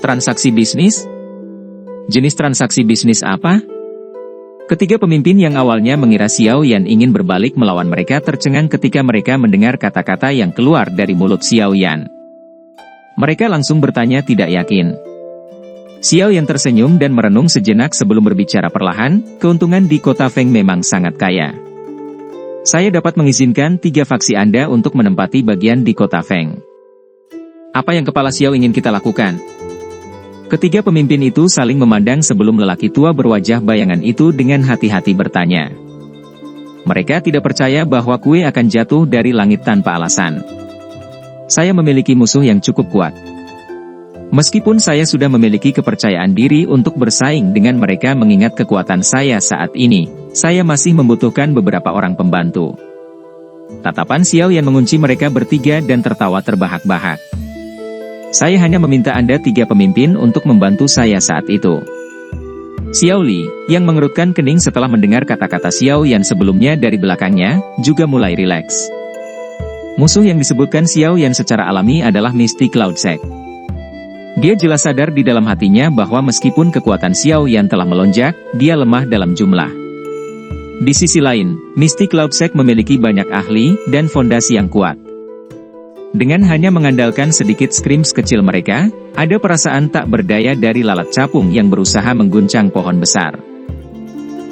Transaksi bisnis? Jenis transaksi bisnis apa? Ketiga pemimpin yang awalnya mengira Xiao Yan ingin berbalik melawan mereka tercengang ketika mereka mendengar kata-kata yang keluar dari mulut Xiao Yan. Mereka langsung bertanya tidak yakin. Xiao Yan tersenyum dan merenung sejenak sebelum berbicara perlahan, keuntungan di kota Feng memang sangat kaya. Saya dapat mengizinkan 3 faksi Anda untuk menempati bagian di kota Feng. Apa yang Kepala Xiao ingin kita lakukan? Ketiga pemimpin itu saling memandang sebelum lelaki tua berwajah bayangan itu dengan hati-hati bertanya. Mereka tidak percaya bahwa kue akan jatuh dari langit tanpa alasan. Saya memiliki musuh yang cukup kuat. Meskipun saya sudah memiliki kepercayaan diri untuk bersaing dengan mereka mengingat kekuatan saya saat ini, saya masih membutuhkan beberapa orang pembantu. Tatapan Xiao Yan mengunci mereka bertiga dan tertawa terbahak-bahak. Saya hanya meminta Anda 3 pemimpin untuk membantu saya saat itu. Xiao Li, yang mengerutkan kening setelah mendengar kata-kata Xiao Yan sebelumnya dari belakangnya, juga mulai rileks. Musuh yang disebutkan Xiao Yan secara alami adalah Misty Cloud Sect. Dia jelas sadar di dalam hatinya bahwa meskipun kekuatan Xiao Yan telah melonjak, dia lemah dalam jumlah. Di sisi lain, Misty Cloud Sect memiliki banyak ahli dan fondasi yang kuat. Dengan hanya mengandalkan sedikit scrims kecil mereka, ada perasaan tak berdaya dari lalat capung yang berusaha mengguncang pohon besar.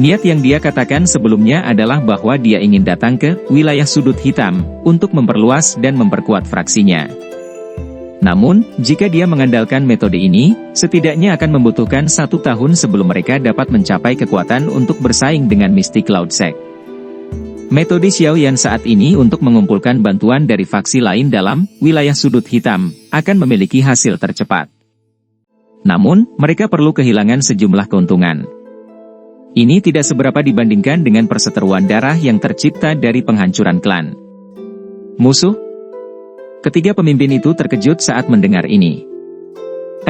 Niat yang dia katakan sebelumnya adalah bahwa dia ingin datang ke wilayah sudut hitam untuk memperluas dan memperkuat fraksinya. Namun, jika dia mengandalkan metode ini, setidaknya akan membutuhkan 1 tahun sebelum mereka dapat mencapai kekuatan untuk bersaing dengan Misty Cloud Sect. Metode Xiao Yan saat ini untuk mengumpulkan bantuan dari faksi lain dalam wilayah sudut hitam akan memiliki hasil tercepat. Namun, mereka perlu kehilangan sejumlah keuntungan. Ini tidak seberapa dibandingkan dengan perseteruan darah yang tercipta dari penghancuran klan. Musuh? Ketiga pemimpin itu terkejut saat mendengar ini.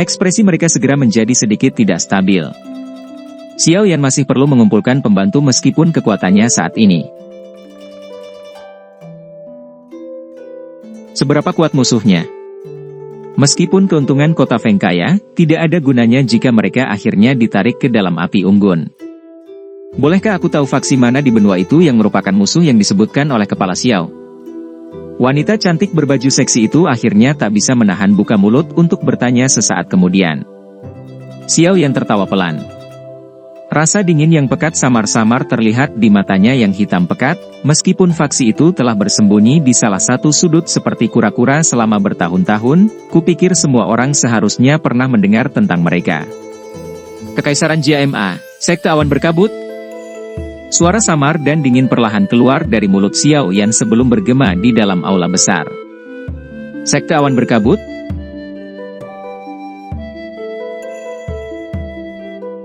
Ekspresi mereka segera menjadi sedikit tidak stabil. Xiao Yan masih perlu mengumpulkan pembantu meskipun kekuatannya saat ini. Seberapa kuat musuhnya? Meskipun keuntungan kota Feng kaya, tidak ada gunanya jika mereka akhirnya ditarik ke dalam api unggun. Bolehkah aku tahu faksi mana di benua itu yang merupakan musuh yang disebutkan oleh Kepala Xiao? Wanita cantik berbaju seksi itu akhirnya tak bisa menahan buka mulut untuk bertanya sesaat kemudian. Xiao Yan tertawa pelan. Rasa dingin yang pekat samar-samar terlihat di matanya yang hitam pekat, meskipun faksi itu telah bersembunyi di salah satu sudut seperti kura-kura selama bertahun-tahun, kupikir semua orang seharusnya pernah mendengar tentang mereka. Kekaisaran JMA, Sekte Awan Berkabut? Suara samar dan dingin perlahan keluar dari mulut Xiao Yan sebelum bergema di dalam aula besar. Sekte Awan Berkabut?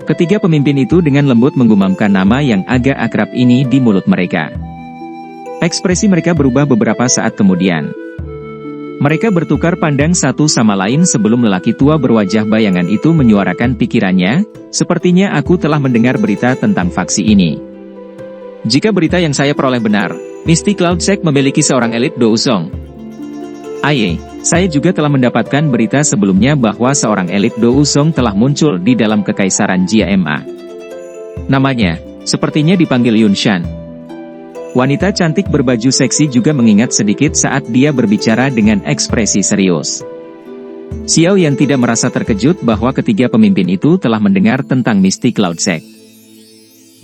Ketiga pemimpin itu dengan lembut menggumamkan nama yang agak akrab ini di mulut mereka. Ekspresi mereka berubah beberapa saat kemudian. Mereka bertukar pandang satu sama lain sebelum lelaki tua berwajah bayangan itu menyuarakan pikirannya, sepertinya aku telah mendengar berita tentang faksi ini. Jika berita yang saya peroleh benar, Misty Cloud Sect memiliki seorang elit Douzong. Aye, saya juga telah mendapatkan berita sebelumnya bahwa seorang elit Douzong telah muncul di dalam kekaisaran JMA. Namanya, sepertinya dipanggil Yunshan. Wanita cantik berbaju seksi juga mengingat sedikit saat dia berbicara dengan ekspresi serius. Xiao Yan tidak merasa terkejut bahwa ketiga pemimpin itu telah mendengar tentang Misty Cloud Sect.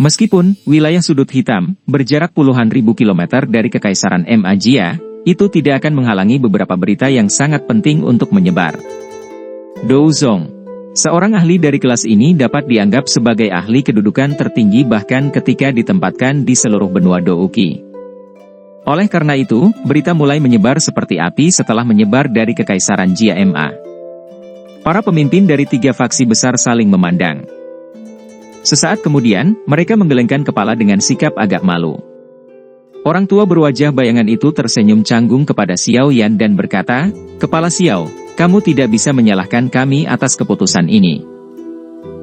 Meskipun wilayah sudut hitam berjarak puluhan ribu kilometer dari kekaisaran Majia, itu tidak akan menghalangi beberapa berita yang sangat penting untuk menyebar. Douzong, seorang ahli dari kelas ini dapat dianggap sebagai ahli kedudukan tertinggi bahkan ketika ditempatkan di seluruh benua Douki. Oleh karena itu, berita mulai menyebar seperti api setelah menyebar dari kekaisaran JMA. Para pemimpin dari 3 faksi besar saling memandang. Sesaat kemudian, mereka menggelengkan kepala dengan sikap agak malu. Orang tua berwajah bayangan itu tersenyum canggung kepada Xiao Yan dan berkata, "Kepala Xiao, kamu tidak bisa menyalahkan kami atas keputusan ini.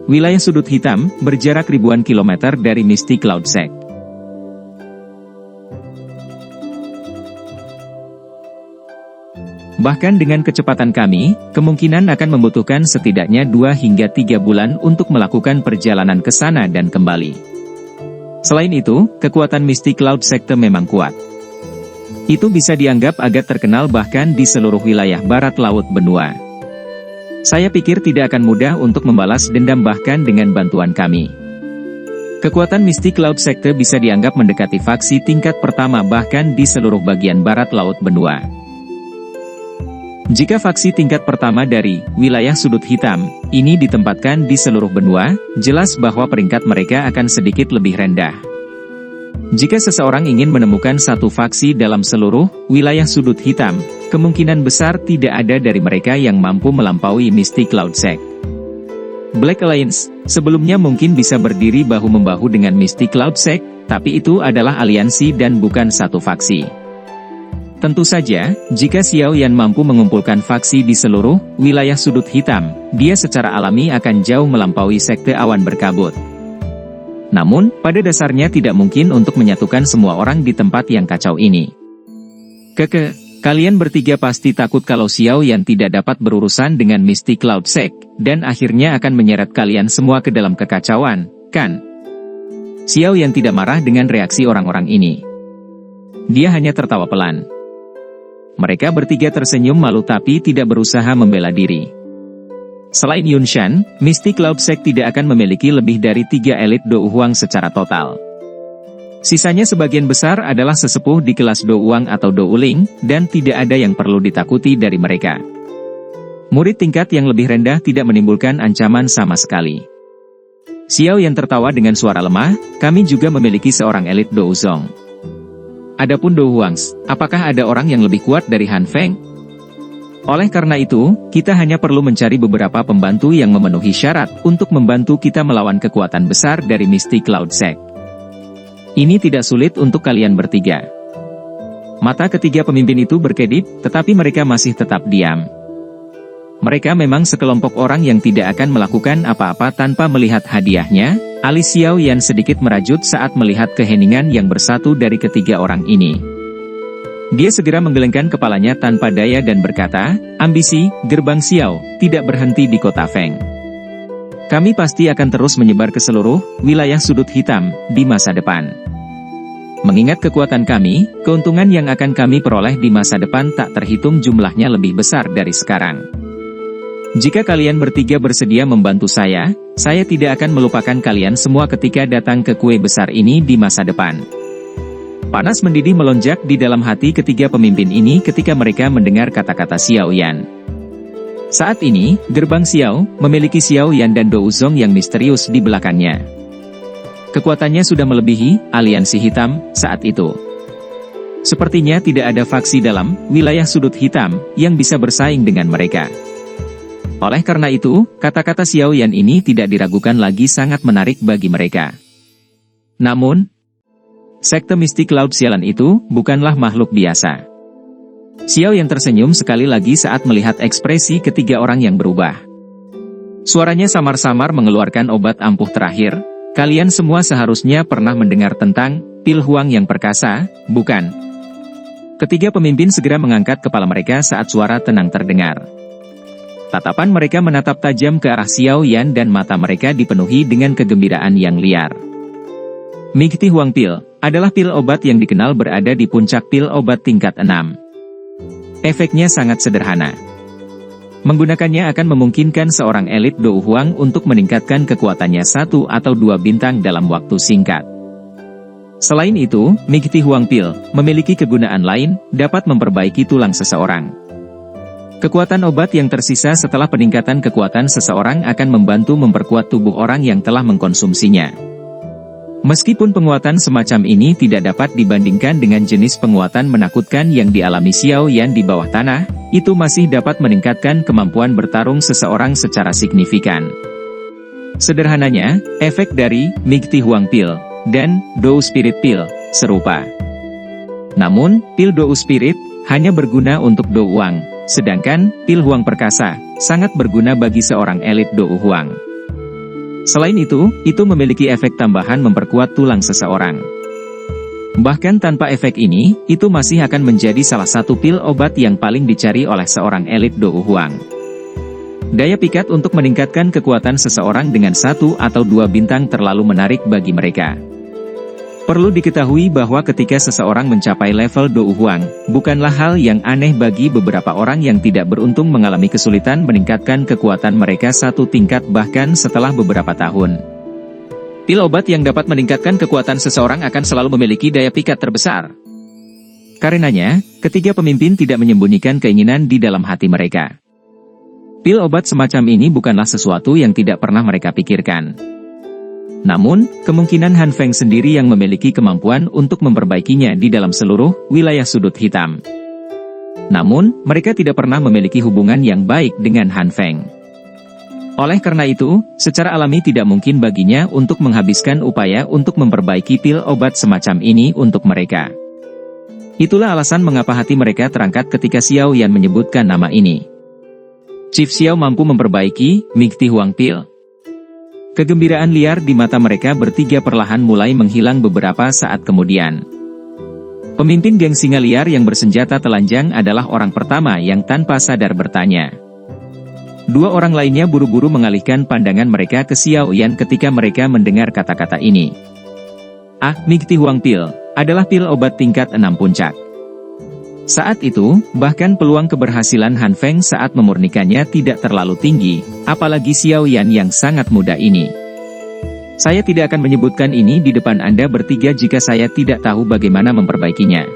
Wilayah sudut hitam berjarak ribuan kilometer dari Misty Cloud Sect. Bahkan dengan kecepatan kami, kemungkinan akan membutuhkan setidaknya 2 hingga 3 bulan untuk melakukan perjalanan ke sana dan kembali. Selain itu, kekuatan Mystic Cloud Sector memang kuat. Itu bisa dianggap agak terkenal bahkan di seluruh wilayah barat laut benua. Saya pikir tidak akan mudah untuk membalas dendam bahkan dengan bantuan kami. Kekuatan Mystic Cloud Sector bisa dianggap mendekati faksi tingkat pertama bahkan di seluruh bagian barat laut benua. Jika faksi tingkat pertama dari wilayah sudut hitam ini ditempatkan di seluruh benua, jelas bahwa peringkat mereka akan sedikit lebih rendah. Jika seseorang ingin menemukan satu faksi dalam seluruh wilayah sudut hitam, kemungkinan besar tidak ada dari mereka yang mampu melampaui Mystic Cloud Sect. Black Alliance sebelumnya mungkin bisa berdiri bahu-membahu dengan Mystic Cloud Sect, tapi itu adalah aliansi dan bukan satu faksi. Tentu saja, jika Xiao Yan mampu mengumpulkan faksi di seluruh wilayah sudut hitam, dia secara alami akan jauh melampaui sekte awan berkabut. Namun, pada dasarnya tidak mungkin untuk menyatukan semua orang di tempat yang kacau ini. Kalian bertiga pasti takut kalau Xiao Yan tidak dapat berurusan dengan Mystic Cloud Sect, dan akhirnya akan menyeret kalian semua ke dalam kekacauan, kan? Xiao Yan tidak marah dengan reaksi orang-orang ini. Dia hanya tertawa pelan. Mereka bertiga tersenyum malu tapi tidak berusaha membela diri. Selain Yunshan, Mystic Cloud Sect tidak akan memiliki lebih dari 3 elit Douhuang secara total. Sisanya sebagian besar adalah sesepuh di kelas Douhuang atau Douling, dan tidak ada yang perlu ditakuti dari mereka. Murid tingkat yang lebih rendah tidak menimbulkan ancaman sama sekali. Xiao Yan tertawa dengan suara lemah, kami juga memiliki seorang elit Douzong. Adapun Douhuangs, apakah ada orang yang lebih kuat dari Han Feng? Oleh karena itu, kita hanya perlu mencari beberapa pembantu yang memenuhi syarat untuk membantu kita melawan kekuatan besar dari Mystic Cloud Sect. Ini tidak sulit untuk kalian bertiga. Mata ketiga pemimpin itu berkedip, tetapi mereka masih tetap diam. Mereka memang sekelompok orang yang tidak akan melakukan apa-apa tanpa melihat hadiahnya. Alis Xiao Yan sedikit merajut saat melihat keheningan yang bersatu dari ketiga orang ini. Dia segera menggelengkan kepalanya tanpa daya dan berkata, ambisi, gerbang Xiao, tidak berhenti di kota Feng. Kami pasti akan terus menyebar ke seluruh wilayah sudut hitam di masa depan. Mengingat kekuatan kami, keuntungan yang akan kami peroleh di masa depan tak terhitung jumlahnya lebih besar dari sekarang. Jika kalian bertiga bersedia membantu saya tidak akan melupakan kalian semua ketika datang ke kue besar ini di masa depan. Panas mendidih melonjak di dalam hati ketiga pemimpin ini ketika mereka mendengar kata-kata Xiao Yan. Saat ini, gerbang Xiao memiliki Xiao Yan dan Douzong yang misterius di belakangnya. Kekuatannya sudah melebihi aliansi hitam saat itu. Sepertinya tidak ada faksi dalam wilayah sudut hitam yang bisa bersaing dengan mereka. Oleh karena itu, kata-kata Xiao Yan ini tidak diragukan lagi sangat menarik bagi mereka. Namun, sekte Mystic Cloud sialan itu bukanlah makhluk biasa. Xiao Yan tersenyum sekali lagi saat melihat ekspresi ketiga orang yang berubah. Suaranya samar-samar mengeluarkan obat ampuh terakhir. Kalian semua seharusnya pernah mendengar tentang pil huang yang perkasa, bukan? Ketiga pemimpin segera mengangkat kepala mereka saat suara tenang terdengar. Tatapan mereka menatap tajam ke arah Xiao Yan dan mata mereka dipenuhi dengan kegembiraan yang liar. Migti Huang Pil adalah pil obat yang dikenal berada di puncak pil obat tingkat 6. Efeknya sangat sederhana. Menggunakannya akan memungkinkan seorang elit Douhuang untuk meningkatkan kekuatannya 1 atau 2 bintang dalam waktu singkat. Selain itu, Migti Huang Pil memiliki kegunaan lain, dapat memperbaiki tulang seseorang. Kekuatan obat yang tersisa setelah peningkatan kekuatan seseorang akan membantu memperkuat tubuh orang yang telah mengkonsumsinya. Meskipun penguatan semacam ini tidak dapat dibandingkan dengan jenis penguatan menakutkan yang dialami Xiao Yan di bawah tanah, itu masih dapat meningkatkan kemampuan bertarung seseorang secara signifikan. Sederhananya, efek dari Migti Huang Pil dan Dou Spirit Pil serupa. Namun, pil Dou Spirit hanya berguna untuk Douhuang, sedangkan pil Huang Perkasa sangat berguna bagi seorang elit Douhuang. Selain itu memiliki efek tambahan memperkuat tulang seseorang. Bahkan tanpa efek ini, itu masih akan menjadi salah satu pil obat yang paling dicari oleh seorang elit Dou Huang. Daya pikat untuk meningkatkan kekuatan seseorang dengan 1 atau 2 bintang terlalu menarik bagi mereka. Perlu diketahui bahwa ketika seseorang mencapai level Dou Huang, bukanlah hal yang aneh bagi beberapa orang yang tidak beruntung mengalami kesulitan meningkatkan kekuatan mereka 1 tingkat bahkan setelah beberapa tahun. Pil obat yang dapat meningkatkan kekuatan seseorang akan selalu memiliki daya pikat terbesar. Karenanya, ketiga pemimpin tidak menyembunyikan keinginan di dalam hati mereka. Pil obat semacam ini bukanlah sesuatu yang tidak pernah mereka pikirkan. Namun, kemungkinan Han Feng sendiri yang memiliki kemampuan untuk memperbaikinya di dalam seluruh wilayah sudut hitam. Namun, mereka tidak pernah memiliki hubungan yang baik dengan Han Feng. Oleh karena itu, secara alami tidak mungkin baginya untuk menghabiskan upaya untuk memperbaiki pil obat semacam ini untuk mereka. Itulah alasan mengapa hati mereka terangkat ketika Xiao Yan menyebutkan nama ini. Chief Xiao mampu memperbaiki Migti Huang Pil. Kegembiraan liar di mata mereka bertiga perlahan mulai menghilang beberapa saat kemudian. Pemimpin geng singa liar yang bersenjata telanjang adalah orang pertama yang tanpa sadar bertanya. Dua orang lainnya buru-buru mengalihkan pandangan mereka ke Xiao Yan ketika mereka mendengar kata-kata ini. Migti Huang Pil adalah pil obat tingkat 6 puncak. Saat itu, bahkan peluang keberhasilan Han Feng saat memurnikannya tidak terlalu tinggi, apalagi Xiao Yan yang sangat muda ini. Saya tidak akan menyebutkan ini di depan Anda bertiga jika saya tidak tahu bagaimana memperbaikinya.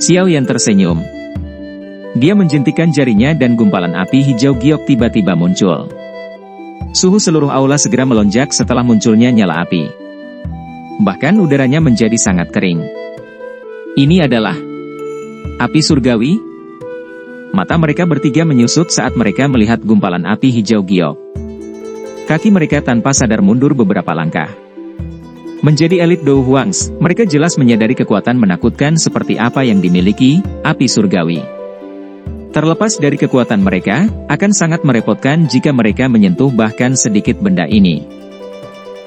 Xiao Yan tersenyum. Dia menjentikan jarinya dan gumpalan api hijau giok tiba-tiba muncul. Suhu seluruh aula segera melonjak setelah munculnya nyala api. Bahkan udaranya menjadi sangat kering. Ini adalah api surgawi? Mata mereka bertiga menyusut saat mereka melihat gumpalan api hijau giok. Kaki mereka tanpa sadar mundur beberapa langkah. Menjadi elit Dou Huangs, mereka jelas menyadari kekuatan menakutkan seperti apa yang dimiliki api surgawi. Terlepas dari kekuatan mereka, akan sangat merepotkan jika mereka menyentuh bahkan sedikit benda ini.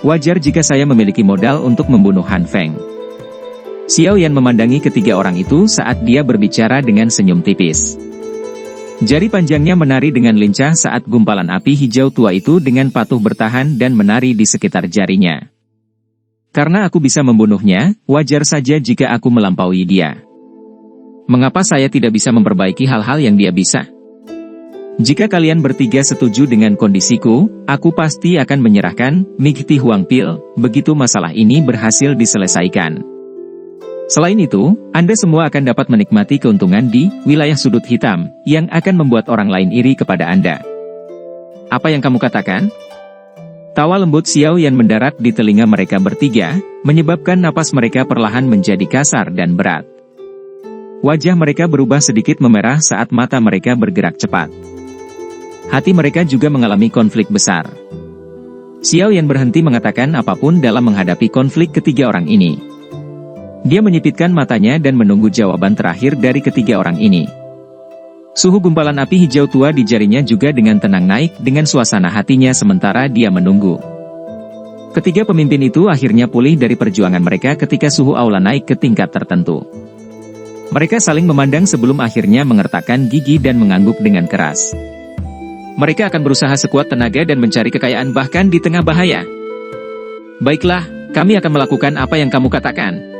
Wajar jika saya memiliki modal untuk membunuh Han Feng. Xiao Yan memandangi ketiga orang itu saat dia berbicara dengan senyum tipis. Jari panjangnya menari dengan lincah saat gumpalan api hijau tua itu dengan patuh bertahan dan menari di sekitar jarinya. Karena aku bisa membunuhnya, wajar saja jika aku melampaui dia. Mengapa saya tidak bisa memperbaiki hal-hal yang dia bisa? Jika kalian bertiga setuju dengan kondisiku, aku pasti akan menyerahkan Migti Huang Pil, begitu masalah ini berhasil diselesaikan. Selain itu, Anda semua akan dapat menikmati keuntungan di wilayah sudut hitam, yang akan membuat orang lain iri kepada Anda. Apa yang kamu katakan? Tawa lembut Xiao Yan mendarat di telinga mereka bertiga, menyebabkan napas mereka perlahan menjadi kasar dan berat. Wajah mereka berubah sedikit memerah saat mata mereka bergerak cepat. Hati mereka juga mengalami konflik besar. Xiao Yan berhenti mengatakan apapun dalam menghadapi konflik ketiga orang ini. Dia menyipitkan matanya dan menunggu jawaban terakhir dari ketiga orang ini. Suhu gumpalan api hijau tua di jarinya juga dengan tenang naik dengan suasana hatinya sementara dia menunggu. Ketiga pemimpin itu akhirnya pulih dari perjuangan mereka ketika suhu aula naik ke tingkat tertentu. Mereka saling memandang sebelum akhirnya mengertakkan gigi dan mengangguk dengan keras. Mereka akan berusaha sekuat tenaga dan mencari kekayaan bahkan di tengah bahaya. Baiklah, kami akan melakukan apa yang kamu katakan.